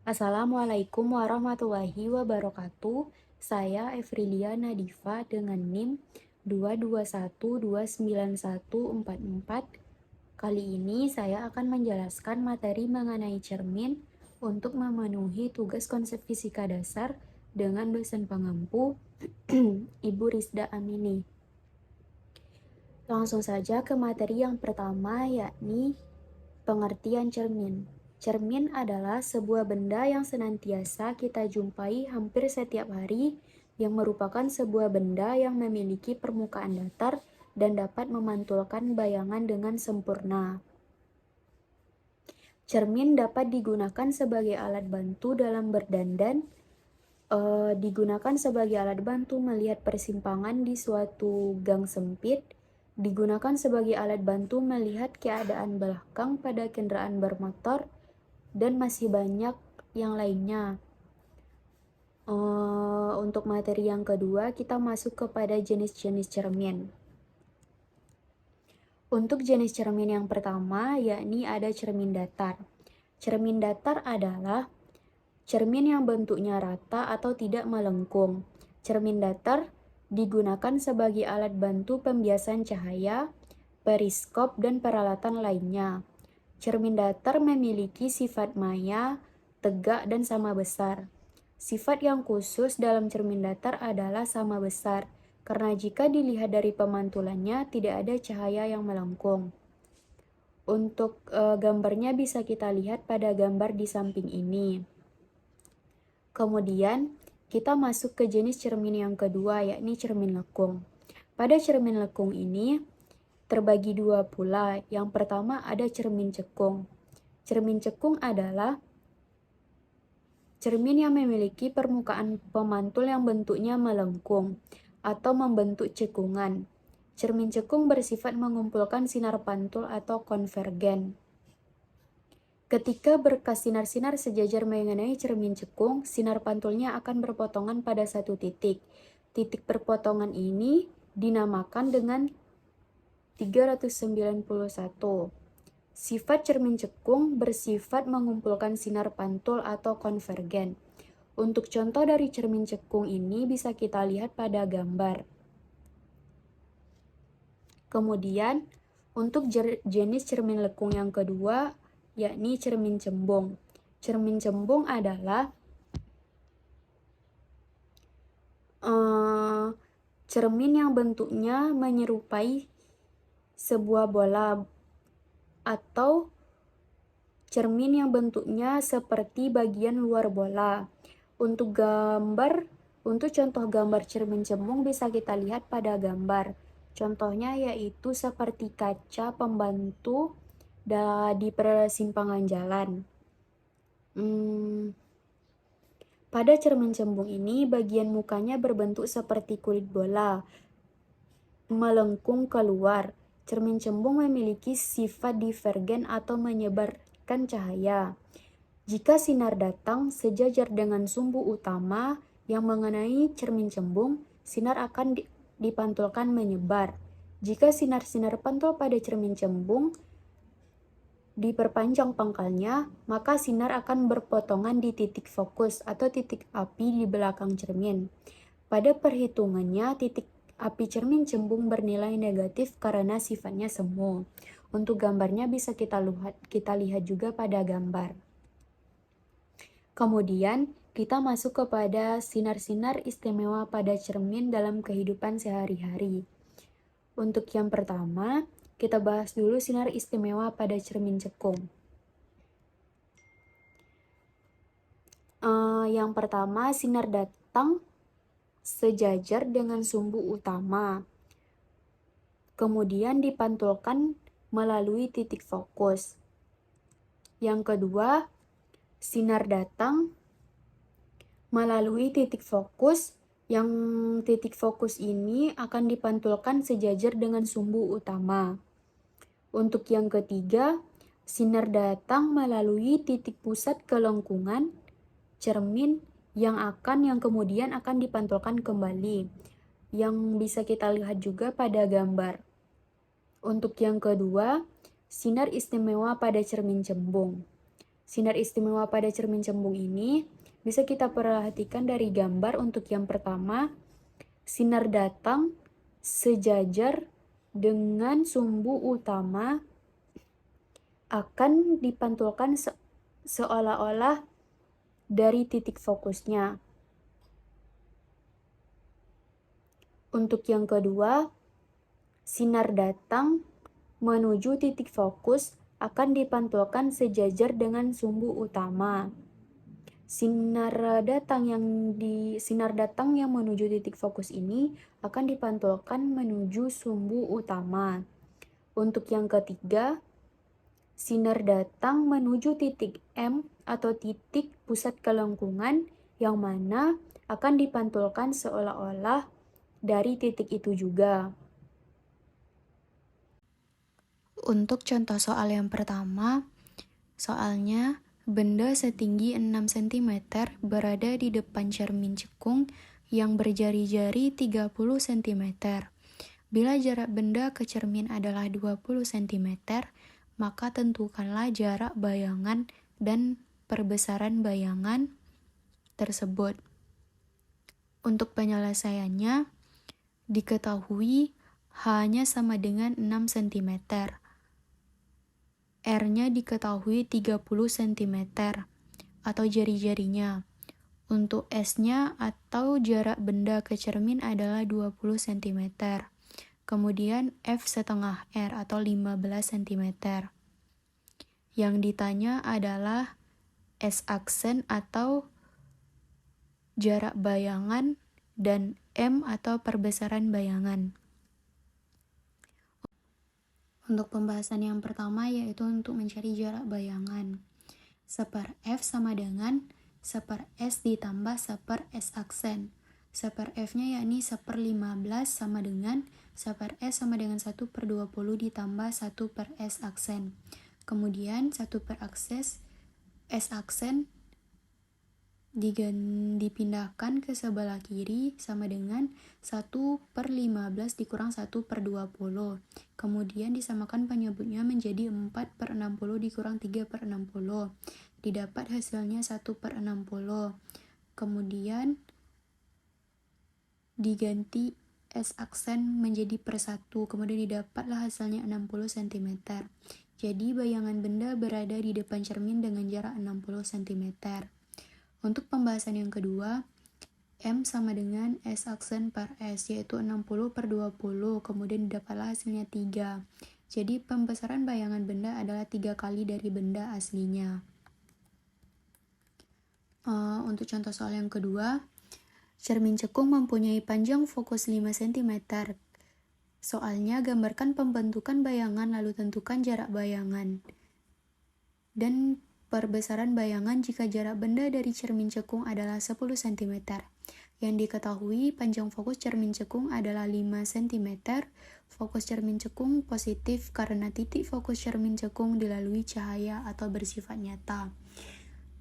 Assalamualaikum warahmatullahi wabarakatuh. Saya Evrilia Nadifa dengan NIM 221291444. Kali ini saya akan menjelaskan materi mengenai cermin untuk memenuhi tugas konsep fisika dasar dengan dosen pengampu Ibu Rizda Amini. Langsung saja ke materi yang pertama, yakni pengertian cermin. Cermin adalah sebuah benda yang senantiasa kita jumpai hampir setiap hari, yang merupakan sebuah benda yang memiliki permukaan datar dan dapat memantulkan bayangan dengan sempurna. Cermin dapat digunakan sebagai alat bantu dalam berdandan, digunakan sebagai alat bantu melihat persimpangan di suatu gang sempit, digunakan sebagai alat bantu melihat keadaan belakang pada kendaraan bermotor, dan masih banyak yang lainnya. Untuk materi yang kedua, kita masuk kepada jenis-jenis cermin. Untuk jenis cermin yang pertama, yakni ada cermin datar. Cermin datar adalah cermin yang bentuknya rata atau tidak melengkung. Cermin datar digunakan sebagai alat bantu pembiasan cahaya, periskop, dan peralatan lainnya. Cermin datar memiliki sifat maya, tegak, dan sama besar. Sifat yang khusus dalam cermin datar adalah sama besar, karena jika dilihat dari pemantulannya tidak ada cahaya yang melengkung. Untuk gambarnya bisa kita lihat pada gambar di samping ini. Kemudian, kita masuk ke jenis cermin yang kedua, yakni cermin lekung. Pada cermin lekung ini, terbagi dua pula. Yang pertama ada cermin cekung. Cermin cekung adalah cermin yang memiliki permukaan pemantul yang bentuknya melengkung atau membentuk cekungan. Cermin cekung bersifat mengumpulkan sinar pantul atau konvergen. Ketika berkas sinar-sinar sejajar mengenai cermin cekung, sinar pantulnya akan berpotongan pada satu titik. Titik perpotongan ini dinamakan dengan 391. Sifat cermin cekung bersifat mengumpulkan sinar pantul atau konvergen. Untuk contoh dari cermin cekung ini bisa kita lihat pada gambar. Kemudian, untuk jenis cermin lekung yang kedua, yakni cermin cembung. Cermin cembung adalah cermin yang bentuknya menyerupai sebuah bola atau cermin yang bentuknya seperti bagian luar bola. Untuk contoh gambar cermin cembung bisa kita lihat pada gambar. Contohnya yaitu seperti kaca pembantu di persimpangan jalan. Pada cermin cembung ini, bagian mukanya berbentuk seperti kulit bola, melengkung keluar. Cermin cembung memiliki sifat divergen atau menyebarkan cahaya. Jika sinar datang sejajar dengan sumbu utama yang mengenai cermin cembung, sinar akan dipantulkan menyebar. Jika sinar-sinar pantul pada cermin cembung diperpanjang pangkalnya, maka sinar akan berpotongan di titik fokus atau titik api di belakang cermin. Pada perhitungannya, titik api cermin cembung bernilai negatif karena sifatnya semu. Untuk gambarnya bisa kita lihat juga pada gambar. Kemudian, kita masuk kepada sinar-sinar istimewa pada cermin dalam kehidupan sehari-hari. Untuk yang pertama, kita bahas dulu sinar istimewa pada cermin cekung. Yang pertama, sinar datang sejajar dengan sumbu utama. Kemudian dipantulkan melalui titik fokus. Yang kedua, sinar datang melalui titik fokus, yang titik fokus ini akan dipantulkan sejajar dengan sumbu utama. Untuk yang ketiga, sinar datang melalui titik pusat kelengkungan cermin yang kemudian akan dipantulkan kembali, yang bisa kita lihat juga pada gambar. Untuk yang kedua, sinar istimewa pada cermin cembung. Sinar istimewa pada cermin cembung ini bisa kita perhatikan dari gambar. Untuk yang pertama, sinar datang sejajar dengan sumbu utama akan dipantulkan seolah-olah dari titik fokusnya. Untuk yang kedua, sinar datang menuju titik fokus akan dipantulkan sejajar dengan sumbu utama. Sinar datang yang menuju titik fokus ini akan dipantulkan menuju sumbu utama. Untuk yang ketiga, sinar datang menuju titik M atau titik pusat kelengkungan yang mana akan dipantulkan seolah-olah dari titik itu juga. Untuk contoh soal yang pertama, soalnya benda setinggi 6 cm berada di depan cermin cekung yang berjari-jari 30 cm. Bila jarak benda ke cermin adalah 20 cm, maka tentukanlah jarak bayangan dan perbesaran bayangan tersebut. Untuk penyelesaiannya, diketahui H-nya sama dengan 6 cm. R-nya diketahui 30 cm atau jari-jarinya. Untuk S-nya atau jarak benda ke cermin adalah 20 cm. Kemudian F setengah R atau 15 cm. Yang ditanya adalah S aksen atau jarak bayangan dan M atau perbesaran bayangan. Untuk pembahasan yang pertama yaitu untuk mencari jarak bayangan. 1/F sama dengan 1/S ditambah 1/S aksen. 1/F-nya yakni 1/15 sama dengan 1/S sama dengan 1/20 ditambah 1/S aksen. Kemudian 1/S aksen dipindahkan ke sebelah kiri sama dengan 1/15 dikurang 1/20. Kemudian disamakan penyebutnya menjadi 4/60 dikurang 3/60. Didapat hasilnya 1/60. Kemudian diganti S aksen menjadi per 1. Kemudian didapatlah hasilnya 60 cm. Jadi bayangan benda berada di depan cermin dengan jarak 60 cm. Untuk pembahasan yang kedua, M sama dengan S aksen per S, yaitu 60/20, kemudian didapatlah hasilnya 3. Jadi pembesaran bayangan benda adalah 3 kali dari benda aslinya. Untuk contoh soal yang kedua, cermin cekung mempunyai panjang fokus 5 cm. Soalnya gambarkan pembentukan bayangan lalu tentukan jarak bayangan dan perbesaran bayangan jika jarak benda dari cermin cekung adalah 10 cm. Yang diketahui panjang fokus cermin cekung adalah 5 cm. Fokus cermin cekung positif karena titik fokus cermin cekung dilalui cahaya atau bersifat nyata.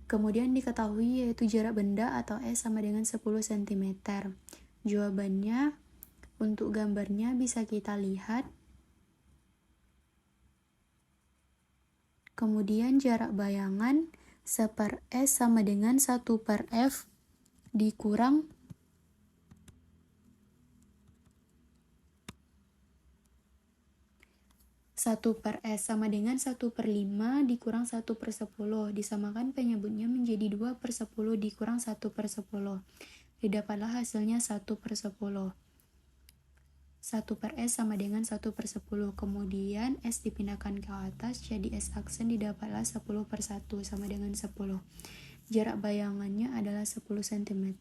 Kemudian diketahui yaitu jarak benda atau S sama dengan 10 cm. Jawabannya untuk gambarnya bisa kita lihat. Kemudian jarak bayangan 1/S sama dengan 1/F dikurang 1/S sama dengan 1/5 dikurang 1/10. Disamakan penyebutnya menjadi 2/10 dikurang 1/10. Didapatlah hasilnya 1/10. 1/S sama dengan 1/10. Kemudian S dipindahkan ke atas, jadi S aksen didapatlah 10/1 sama dengan 10. Jarak bayangannya adalah 10 cm.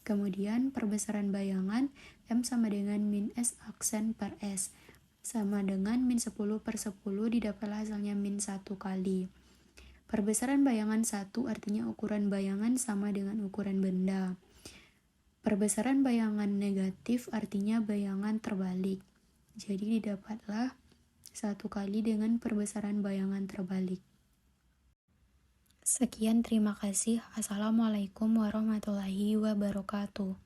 Kemudian perbesaran bayangan M sama dengan min S aksen per S sama dengan min 10/10, didapatlah hasilnya min 1 kali. Perbesaran bayangan 1 artinya ukuran bayangan sama dengan ukuran benda. Perbesaran bayangan negatif artinya bayangan terbalik. Jadi didapatlah 1 kali dengan perbesaran bayangan terbalik. Sekian, terima kasih. Assalamualaikum warahmatullahi wabarakatuh.